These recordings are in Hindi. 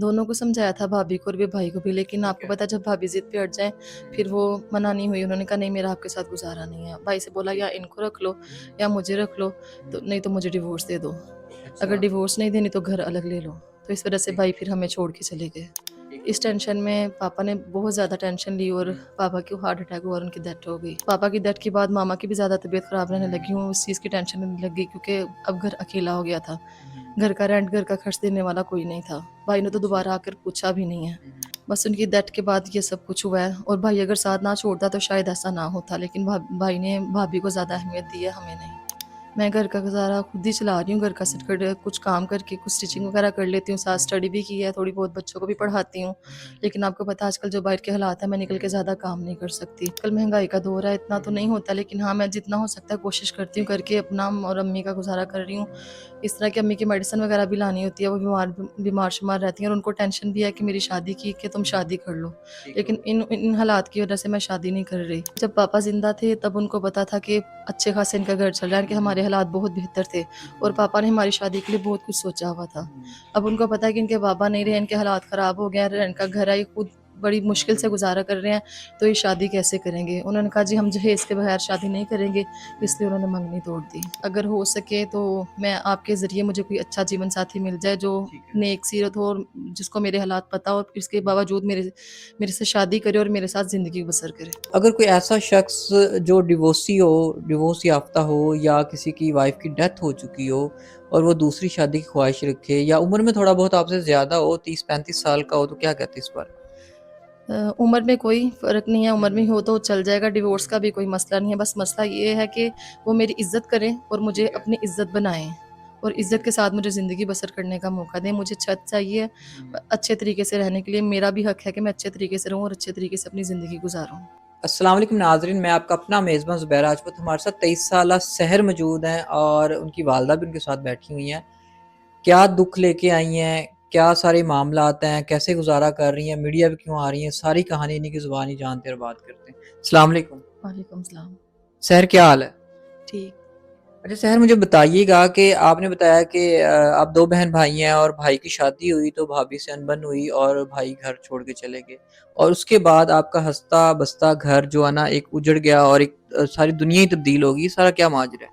दोनों को समझाया था, भाभी को और भी भाई को भी, लेकिन ठीक आपको है। पता है जब भाभी ज़िद पे अड़ जाएँ, हुँ, फिर वो मना नहीं हुई। उन्होंने कहा नहीं, मेरा आपके साथ गुज़ारा नहीं है। भाई से बोला या इनको रख लो या मुझे रख लो, तो हुँ। नहीं तो मुझे डिवोर्स दे दो। अगर अच्छा, डिवोर्स नहीं देनी तो घर अलग ले लो। तो इस वज़ह से ठीक भाई है, फिर हमें छोड़ के चले गए। ठीक है। इस टेंशन में पापा ने बहुत ज़्यादा टेंशन ली और हुँ, पापा को हार्ट अटैक हुआ और उनकी डेथ हो गई। पापा की डेथ के बाद मामा की भी ज़्यादा तबीयत ख़राब रहने लगी। हुँ, उस चीज़ की टेंशन रहने लग गई क्योंकि अब घर अकेला हो गया था। हुँ। घर का रेंट, घर का खर्च देने वाला कोई नहीं था। भाई ने तो अच्छा। दोबारा आकर पूछा भी नहीं है। हुँ, हुँ। बस उनकी डेथ के बाद ये सब कुछ हुआ है और भाई अगर साथ ना छोड़ता तो शायद ऐसा ना होता, लेकिन भाई ने भाभी को ज़्यादा अहमियत दी है, हमें नहीं। मैं घर का गुज़ारा खुद ही चला रही हूँ, घर का हुँ, सिर्फ कुछ काम करके कुछ स्टिचिंग हुँ, वगैरह कर लेती हूँ, साथ हुँ। स्टडी भी की है, थोड़ी बहुत बच्चों को भी अच्छा। पढ़ाती हूँ। हुँ, हुँ, लेकिन आपको पता है आजकल जो बाहर के हालात हैं, मैं निकल के हुँ। ज़्यादा काम नहीं कर सकती। कल महँगाई का दौर है, इतना हुँ, तो हुँ। नहीं होता, लेकिन हाँ, मैं जितना हो सकता है कोशिश करती हूँ ठीक है। करके अपना और अम्मी का गुज़ारा कर रही हूँ। हुँ, इस तरह की अम्मी की मेडिसिन वगैरह भी लानी होती है, वो बीमार-शुमार रहती हैं और उनको टेंशन भी है कि मेरी शादी की कि तुम हुँ। शादी कर लो। ठीक हो लेकिन गया। इन इन हालात की वज़ह से मैं शादी नहीं कर रही। जब पापा ज़िंदा थे तब उनको पता था कि अच्छे खासे इनका घर चल रहा है, कि हुँ, हुँ। हमारे हालात बहुत बेहतर थे और हुँ, पापा ने हमारी शादी के लिए बहुत कुछ सोचा हुआ था। हुँ। अब उनको पता है कि इनके पापा नहीं रहे, इनके हालात ख़राब हो गए हैं, रेंट का घर है, ये खुद बड़ी मुश्किल से गुज़ारा कर रहे हैं, तो ये शादी कैसे करेंगे? उन्होंने कहा जी हम दहेज के बगैर शादी नहीं करेंगे, हुँ, इसलिए उन्होंने मंगनी तोड़ दी। अगर हो सके तो मैं आपके ज़रिए मुझे कोई अच्छा जीवन साथी मिल जाए जो ठीक है। नेक सीरत हो और जिसको मेरे हालात पता हो, इसके हुँ। बावजूद मेरे मेरे से शादी करे और मेरे साथ ज़िंदगी बसर करे। अगर कोई ऐसा शख्स जो डिवोर्सी हो, डिवोर्स याफ़्ता हो या किसी की वाइफ़ की डेथ हो चुकी हो और वो दूसरी शादी की ख़्वाहिश रखे या उम्र में थोड़ा बहुत आपसे ज़्यादा हो, 30-35 साल का हो, तो क्या कहते हैं इस बारे में? उम्र में कोई फ़र्क नहीं है, हुँ, उम्र में हुँ। हो तो चल जाएगा, डिवोर्स हुँ, का भी कोई मसला नहीं है, बस मसला ये है कि वो मेरी इज़्ज़त करें और मुझे ठीक है, अपनी इज़्ज़त बनाएँ और ठीक इज़्ज़त है। के साथ मुझे ज़िंदगी बसर करने का मौका दें। मुझे छत चाहिए हुँ। अच्छे तरीके से रहने के लिए, मेरा भी हक है कि मैं अच्छे तरीके से रहूँ और अच्छे तरीके से अपनी ज़िंदगी गुज़ारूँ। अस्सलाम वालेकुम नाज़रीन, मैं आपका अपना मेज़बान ज़ुबैर राजपूत। हमारे साथ 23 साला सहर मौजूद हैं और उनकी वालदा भी उनके साथ बैठी हुई हैं। क्या दुःख लेके आई हैं, क्या सारे मामलात हैं, कैसे गुज़ारा कर रही हैं, मीडिया पे क्यों आ रही हैं, सारी कहानी इन्हीं की ज़ुबानी जानते हैं और बात करते हैं। अस्सलाम वालेकुम। वालेकुम सलाम। सहर क्या हाल है? ठीक। अच्छा सहर मुझे बताइएगा कि आपने बताया कि आप 2 बहन-भाई हैं और भाई की शादी हुई तो भाभी से अनबन हुई और भाई घर छोड़ के चले गए। और उसके बाद आपका हँसता-बसता घर जो है ना एक उजड़ गया और एक सारी दुनिया ही तब्दील हो गई। ये सारा क्या माजरा है?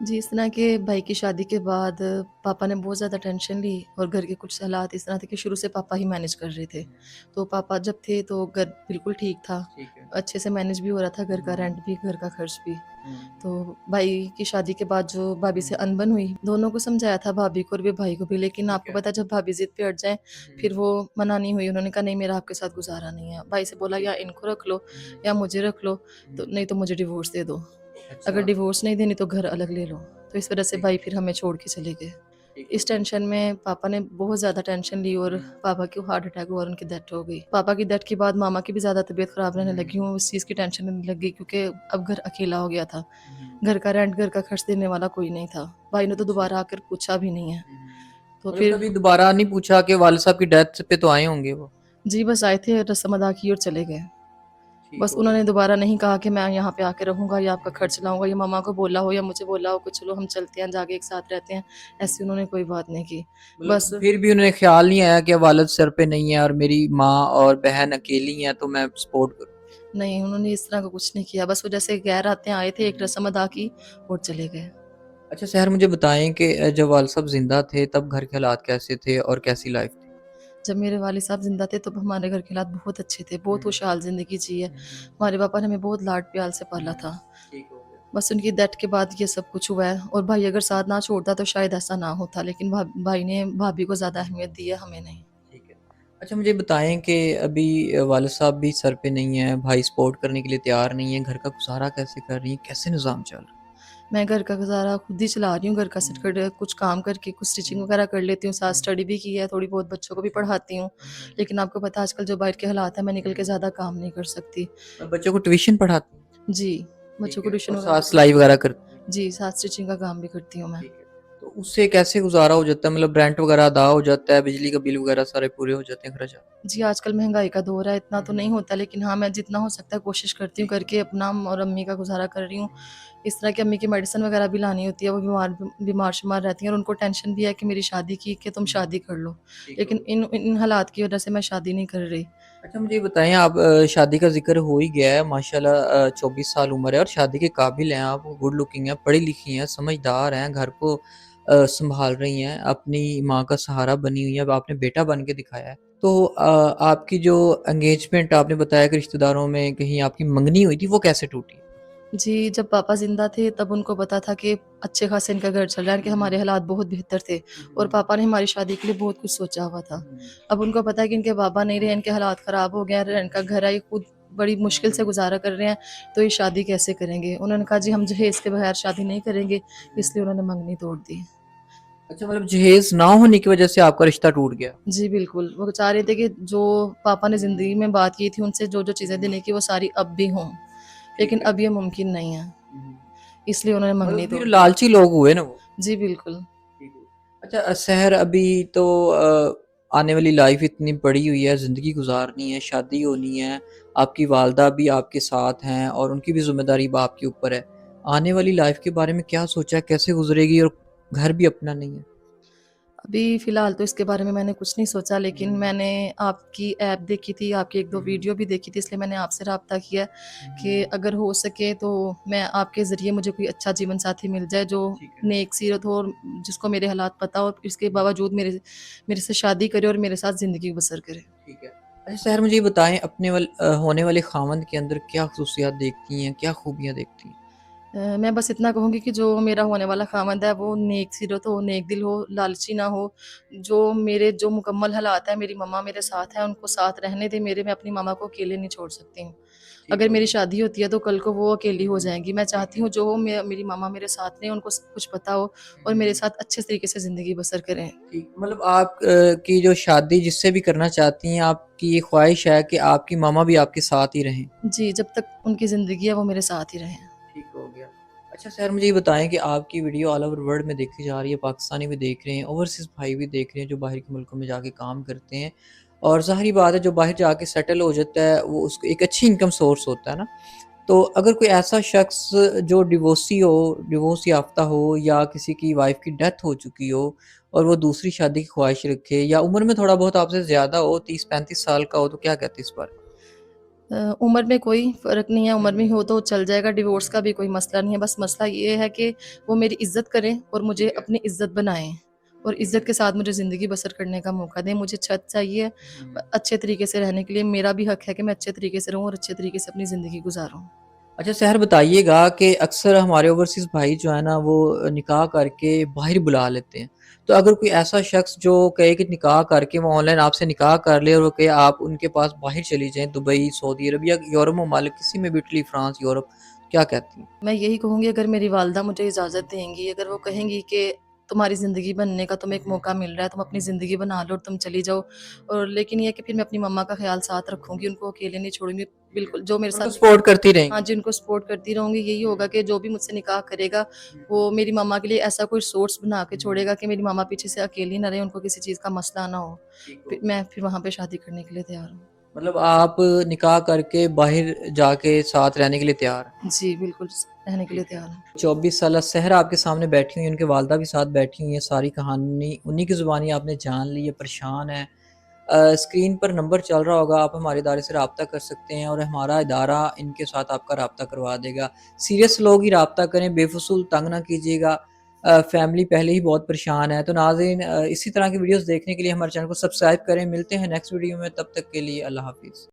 जी, इस तरह के भाई की शादी के बाद पापा ने बहुत ज़्यादा टेंशन ली और घर के कुछ हालात इस तरह थे कि शुरू से पापा ही मैनेज कर रहे थे। हुँ, तो पापा जब थे तो घर बिल्कुल ठीक था, ठीक है। अच्छे से मैनेज भी हो रहा था, घर का हुँ, रेंट भी, घर का खर्च भी। हुँ, तो भाई की शादी के बाद जो भाभी से हुँ, अनबन हुई, दोनों को समझाया था, भाभी को और भी भाई को भी, लेकिन ठीक आपको है। पता है जब भाभी ज़िद पे अड़ जाएँ, हुँ, फिर वो मना नहीं हुई। उन्होंने कहा नहीं, मेरा आपके साथ गुज़ारा नहीं है। भाई से बोला ठीक या है। इनको रख लो हुँ, या मुझे रख लो, तो हुँ, नहीं तो मुझे डिवोर्स दे दो। अगर अच्छा, डिवोर्स नहीं देनी तो घर अलग ले लो। तो इस वज़ह से ठीक भाई है, फिर हमें छोड़ के चले गए। ठीक हो इस गया। टेंशन में पापा ने बहुत ज़्यादा टेंशन ली और हुँ, पापा को हार्ट अटैक हुआ और उनकी डेथ हो गई। पापा की डेथ के बाद मामा की भी ज़्यादा तबीयत ख़राब रहने हुँ, लगी। उस चीज़ की टेंशन रहने लग गई क्योंकि अब घर अकेला हो गया था। हुँ, घर का रेंट, घर का खर्च देने वाला कोई नहीं था। भाई ने तो अच्छा। दोबारा आकर पूछा भी नहीं है। हुँ, हुँ। तो मतलब फिर कभी दोबारा नहीं पूछा कि वालिद साहब की डेथ पे तो आए होंगे वो? जी, बस आए थे, रस्म अदा की और चले गए। ठीक बस हो गया। उन्होंने दोबारा नहीं कहा कि मैं यहाँ पे आके रहूँगा या आपका हुँ, खर्च लाऊँगा, या मम्मा को बोला हो या मुझे बोला हो कि चलो हम चलते हैं, जाके एक साथ रहते हैं। हुँ। ऐसी उन्होंने कोई बात नहीं की। बस मतलब फिर भी उन्हें ख़्याल नहीं आया कि वालिद सर पे नहीं है और मेरी माँ और बहन अकेली हैं तो मैं सपोर्ट करूँ? नहीं, उन्होंने इस तरह का कुछ नहीं किया। बस वो जैसे गैर आते आए थे, एक हुँ। रस्म अदा की और चले गए। अच्छा सहर मुझे बताएँ कि जब वालिद साहब ज़िंदा थे तब घर के हालात कैसे थे और कैसी लाइफ़ थी? जब मेरे वालिद साहब ज़िंदा थे तब हमारे घर के हालात बहुत अच्छे थे, बहुत हुँ, खुशहाल ज़िंदगी जी है। हुँ, हुँ, हमारे पापा ने हमें बहुत लाड-प्यार से पाला हुँ। था। ठीक हो गया। बस उनकी डेथ के बाद ये सब कुछ हुआ है और भाई अगर साथ ना छोड़ता तो शायद ऐसा ना होता, लेकिन भाई ने भाभी को ज़्यादा अहमियत दी है, हमें नहीं। ठीक है। अच्छा मुझे बताएँ कि अभी वालिद साहब भी सर पे नहीं हैं, भाई सपोर्ट करने के लिए तैयार नहीं है, घर का गुज़ारा कैसे कर रही हैं? कैसे निज़ाम चल रहा है? मैं घर का गुज़ारा खुद ही चला रही हूँ, घर का हुँ, सिर्फ कुछ काम करके कुछ स्टिचिंग हुँ, वगैरह कर लेती हूँ, साथ हुँ। स्टडी भी की है, थोड़ी बहुत बच्चों को भी अच्छा। पढ़ाती हूँ। हुँ, हुँ, लेकिन आपको पता है आजकल जो बाहर के हालात हैं, मैं निकल के हुँ। ज़्यादा काम नहीं कर सकती। बच्चों को ट्यूशन पढ़ाती हैं? जी, बच्चों ठीक को है ट्यूशन और वगैरह साथ भी सिलाई पढ़ाती वगैरह करती हैं? हूँ। जी, साथ स्टिचिंग का काम भी करती हूँ मैं। ठीक है। तो उससे कैसे गुज़ारा हो जाता है? मतलब रेंट वगैरह अदा हो जाता है, बिजली का बिल वगैरह सारे पूरे हो जाते हैं खर्चा? जी, आजकल महँगाई का दौर है, इतना हुँ, तो हुँ। नहीं होता, लेकिन हाँ, मैं जितना हो सकता है कोशिश करती हूँ ठीक है। करके अपना और अम्मी का गुज़ारा कर रही हूँ। इस तरह की अम्मी की मेडिसिन वगैरह भी लानी होती है, वो बीमार-शिमार रहती हैं और उनको टेंशन भी है कि मेरी शादी की कि तुम शादी कर लो। ठीक हो लेकिन गया। इन इन हालात की वज़ह से मैं शादी नहीं कर रही। अच्छा मुझे ये बताएँ आप शादी का ज़िक्र हो ही गया है माशाल्लाह 24 साल उम्र है और शादी के काबिल हैं आप, गुड लुकिंग हैं, पढ़ी-लिखी हैं, समझदार हैं, घर को सँभाल रही हैं, अपनी माँ का सहारा बनी हुई हैं, अब आपने बेटा बन के दिखाया है। तो आपकी जो एंगेजमेंट आपने बताया कि रिश्तेदारों में कहीं आपकी मंगनी हुई थी, वो कैसे टूटी? जी, जब पापा ज़िंदा थे तब उनको पता था कि अच्छे खासे इनका घर चल रहा है, कि हमारे हालात बहुत बेहतर थे और पापा ने हमारी शादी के लिए बहुत कुछ सोचा हुआ था। अब उनको पता है कि इनके बाबा नहीं रहे, इनके हालात ख़राब हो गए हैं, इनका घर है, ये खुद बड़ी मुश्किल से गुज़ारा कर रहे हैं, तो ये शादी कैसे करेंगे? उन्होंने कहा जी हम जहेज़ के बगैर शादी नहीं करेंगे, इसलिए उन्होंने मंगनी तोड़ दी। अच्छा मतलब जहेज़ ना होने की वज़ह से आपका रिश्ता टूट गया? जी, बिल्कुल, वो चाह रहे थे कि जो पापा ने ज़िंदगी में बात की थी उनसे जो-जो चीज़ें देने की वो सारी अब भी हों, लेकिन ठीक है। अब ये मुमकिन नहीं है, हुँ। इसलिए उन्होंने मतलब मंगनी फिर तोड़ दी। लालची लोग हुए ना वो? जी, बिल्कुल। ठीक है। अच्छा सहर अभी तो आने वाली लाइफ इतनी पड़ी हुई है, ज़िंदगी गुज़ारनी है, शादी होनी है, आपकी वालदा भी आपके साथ हैं और उनकी भी ज़िम्मेदारी अब आपके ऊपर है। आने वाली लाइफ के बारे में क्या सोचा है, कैसे गुज़रेगी और घर भी अपना नहीं है? अभी फ़िलहाल तो इसके बारे में मैंने कुछ नहीं सोचा, लेकिन हुँ, मैंने आपकी ऐप देखी थी, आपकी 1-2 हुँ, वीडियो भी देखी थी, इसलिए मैंने आपसे राब्ता किया कि हुँ, अगर हो सके तो मैं आपके ज़रिए मुझे कोई अच्छा जीवन साथी मिल जाए जो ठीक है। नेक सीरत हो और जिसको मेरे हालात पता हो और इसके बावजूद मेरे मेरे से शादी करे और मेरे साथ ज़िंदगी बसर करे। ठीक है। अच्छा सहर मुझे ये बताएँ अपने होने वाले ख़ावंद के अंदर क्या ख़ुसूसियात देखती हैं, क्या खूबियाँ देखती हैं? मैं बस इतना कहूँगी कि जो मेरा होने वाला ख़ावंद है वो नेक सीरत हो, नेक दिल हो, लालची ना हो। जो मेरे जो मुकम्मल हालात हैं, मेरी मम्मा मेरे साथ हैं, उनको साथ रहने दें मेरे, मैं अपनी मम्मा को अकेले नहीं छोड़ सकती हूँ। ठीक अगर हो मेरी गया। ठीक शादी होती है तो कल को वो अकेली हो जाएँगी। मैं चाहती है। हूँ जो हो मेरी मम्मा मेरे साथ रहें, उनको सब कुछ पता हो और मेरे हुँ। साथ अच्छे तरीके से ज़िंदगी बसर करें। ठीक, मतलब आप की जो शादी जिससे भी करना चाहती हैं, आपकी ये ख़्वाहिश है कि आपकी मामा भी आपके साथ ही रहें? जी, जब तक उनकी ज़िंदगी है वो मेरे साथ ही रहें। ठीक हो गया। अच्छा सर मुझे ये बताएँ कि आपकी वीडियो ऑल ओवर वर्ल्ड में देखी जा रही है, पाकिस्तानी भी देख रहे हैं, ओवरसीज़ भाई भी देख रहे हैं जो बाहर के मुल्कों में जाके काम करते हैं और ज़ाहिर-सी बात है जो बाहर जाके सेटल हो जाता है, वो उसको एक अच्छी इनकम सोर्स होता है ना? तो अगर कोई ऐसा शख्स जो डिवोर्सी हो, डिवोर्स याफ़्ता हो या किसी की वाइफ़ की डेथ हो चुकी हो और वो दूसरी शादी की ख़्वाहिश रखे या उम्र में थोड़ा बहुत आपसे ज़्यादा हो, 30-35 साल का हो, तो क्या कहते हैं इस बारे में? उम्र में कोई फ़र्क नहीं है, हुँ, उम्र में हुँ। हो तो चल जाएगा, डिवोर्स का भी कोई मसला नहीं है, बस मसला ये है कि वो मेरी इज़्ज़त करें और मुझे ठीक है, अपनी इज़्ज़त बनाएँ और ठीक इज़्ज़त है। के साथ मुझे ज़िंदगी बसर करने का मौका दें। मुझे छत चाहिए हुँ। अच्छे तरीके से रहने के लिए, मेरा भी हक है कि मैं अच्छे तरीके से रहूँ और अच्छे तरीके से अपनी ज़िंदगी गुज़ारूँ। अच्छा सहर बताइएगा कि अक्सर हमारे ओवरसीज़ भाई जो है ना वो निकाह करके बाहर बुला लेते हैं। तो अगर कोई ऐसा शख्स जो कहे कि निकाह करके वो ऑनलाइन आपसे निकाह कर ले और वो कहे आप उनके पास बाहर चली जाएँ दुबई, सऊदी अरब या यूरोप ममालिक किसी में भी इटली, फ्रांस, यूरोप, क्या कहती हैं? मैं यही कहूँगी अगर मेरी वालिदा मुझे इजाज़त देंगी, अगर वो कहेंगी कि तुम्हारी ज़िंदगी बनने का तुम्हें एक मौका मिल रहा है, तुम अपनी ज़िंदगी बना लो और तुम चली जाओ और लेकिन ये है कि फिर मैं अपनी मम्मा का ख़्याल साथ रखूँगी, उनको अकेले नहीं छोड़ूँगी, ठीक है। बिल्कुल जो मेरे उनको साथ सपोर्ट करती हाँ रहेंगी। जी, उनको सपोर्ट करती रहूँगी। यही होगा कि जो भी मुझसे निकाह करेगा, वो मेरी मम्मा के लिए ऐसा कोई सोर्स बना के छोड़ेगा कि मेरी मम्मा पीछे से अकेली ना रहे, उनको किसी चीज़ का मसला ना हो। ठीक हो फिर गया। मैं फिर वहाँ पे शादी करने के लिए तैयार हूँ। मतलब आप निकाह करके बाहर जाके साथ रहने के लिए तैयार हैं। जी, बिल्कुल रहने के लिए ठीक है। तैयार हूँ। 24 साला सहर आपके सामने बैठी हुई हैं, उनकी वालिदा भी साथ बैठी हुई हैं, सारी कहानी उन्हीं की ज़ुबानी आपने जान ली है, परेशान हैं। स्क्रीन पर नंबर चल रहा होगा, आप हमारे इदारे से राब्ता कर सकते हैं और हमारा इदारा इनके साथ आपका राब्ता करवा देगा। सीरियस लोग ही राब्ता करें, बेफिज़ूल तंग ना कीजिएगा। फैमिली पहले ही बहुत परेशान है। तो नाज़रीन इसी तरह की वीडियोज़ देखने के लिए हमारे चैनल को सब्सक्राइब करें। मिलते हैं नेक्स्ट वीडियो में, तब तक के लिए अल्लाह हाफ़िज़।